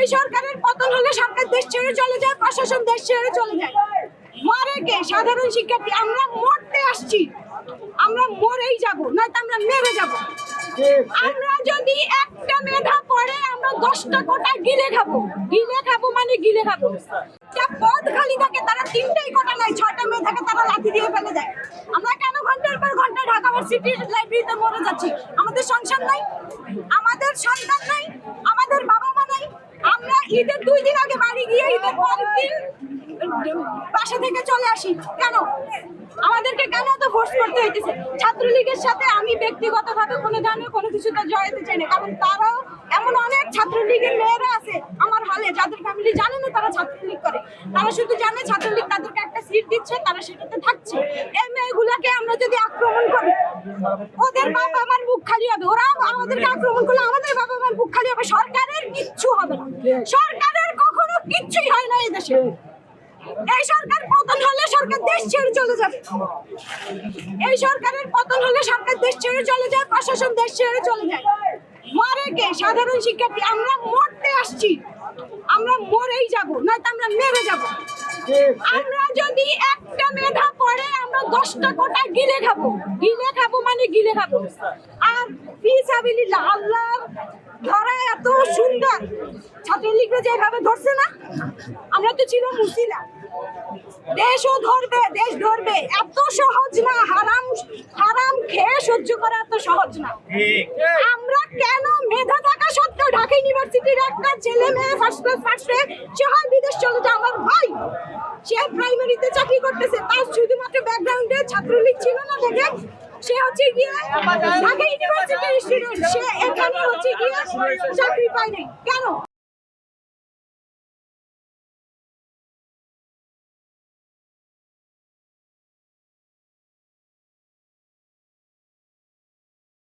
এই সরকারের পতন হলে সরকার দেশ ছেড়ে চলে যায়, প্রশাসন দেশ ছেড়ে চলে যায়। মরে কে? সাধারণ শিক্ষার্থী। আমরা মরতে আসছি, আমরা মরেই যাব, নয়তো আমরা মেরে যাব। আমরা যদি একটা মেধা পড়ে আমরা 10টা কোটা গিলে খাবো। গিলে খাবো মানে গিলে খাবো। পদ খালি থাকে, তারা 3টাই কোটা নাই, 6টা মেধাকে তারা লাথি দিয়ে ফেলে দেয়। আমরা কেন ঘন্টার পর ঘন্টা ঢাকা ভার্সিটির লাইব্রেরিতে মরে যাচ্ছি? আমাদের সংসার নাই, আমাদের সন্তান নাই, আমাদের বাবা মা নাই। আমরা ঈদের 2 দিন আগে বাড়ি গিয়ে ঈদের পরের দিন বাসা থেকে চলে আসি। কেন? আমাদেরকে কেন এত ফোর্স করতে হইতেছে? ছাত্রলীগের সাথে আমি ব্যক্তিগতভাবে কোনো ধরনের কোনো কিছুতে জড়াতে চাই না, কারণ তারাও এমন অনেক ছাত্রলীগের মেয়েরা আছে আমার হলে, যাদের ফ্যামিলি জানে না তারা ছাত্রলীগ করে। তারা শুধু জানে ছাত্রলীগ তাদেরকে একটা সিট দিচ্ছে, তারা সেটাতে থাকছে। এই মেয়েগুলাকে আমরা যদি আক্রমণ করি, ওদের বাবা আমার মুখ খালি হবে। ওরা আমাদেরকে আক্রমণ করলে আমাদের বাবা আমার মুখ খালি হবে। সরকারের কিচ্ছু হবে না, সরকারের কখনো কিচ্ছুই হয় না এই দেশে। এই সরকার পতন হলে সরকার দেশ ছেড়ে চলে যাবে। এই সরকারের পতন হলে সরকার দেশ ছেড়ে চলে যায়, প্রশাসন দেশ ছেড়ে চলে যায়। মরে কে? সাধারণ শিক্ষার্থী। আমরা মরতে আসছি, আমরা মরেই যাব, নয়তো আমরা মেরে যাব। আমরা যদি একটা মেধা পড়ে আমরা 10টা কোটা গিলে খাবো। গিলে খাবো মানে গিলে খাবো। আর ফিসাবিলিল্লাহ, আল্লাহর ধরা এত সুন্দর, ছাত্রলীগরা যেভাবে ধরছে না, আমরা তো ছিল মুসিলা। দেশও ধরবে, দেশ ধরবে, এত সহজ না। হারাম হারাম খেয়ে সহ্য করা এত সহজ না। আমরা কেন মেধা থাকা সত্ত্বেও ঢাকা ইউনিভার্সিটির একটা ছেলে মেয়ে ফার্স্ট ক্লাস ফার্স্টে সে হয় বিদেশ চলে যায়। আমার ভাই সে প্রাইমারিতে চাকরি করতেছে, তার শুধুমাত্র ব্যাকগ্রাউন্ডে ছাত্রলীগ ছিল না দেখে সে হচ্ছে গিয়ে ঢাকা ইউনিভার্সিটির স্টুডেন্ট, সে এখানে হচ্ছে গিয়ে চাকরি পায় নাই। কেন?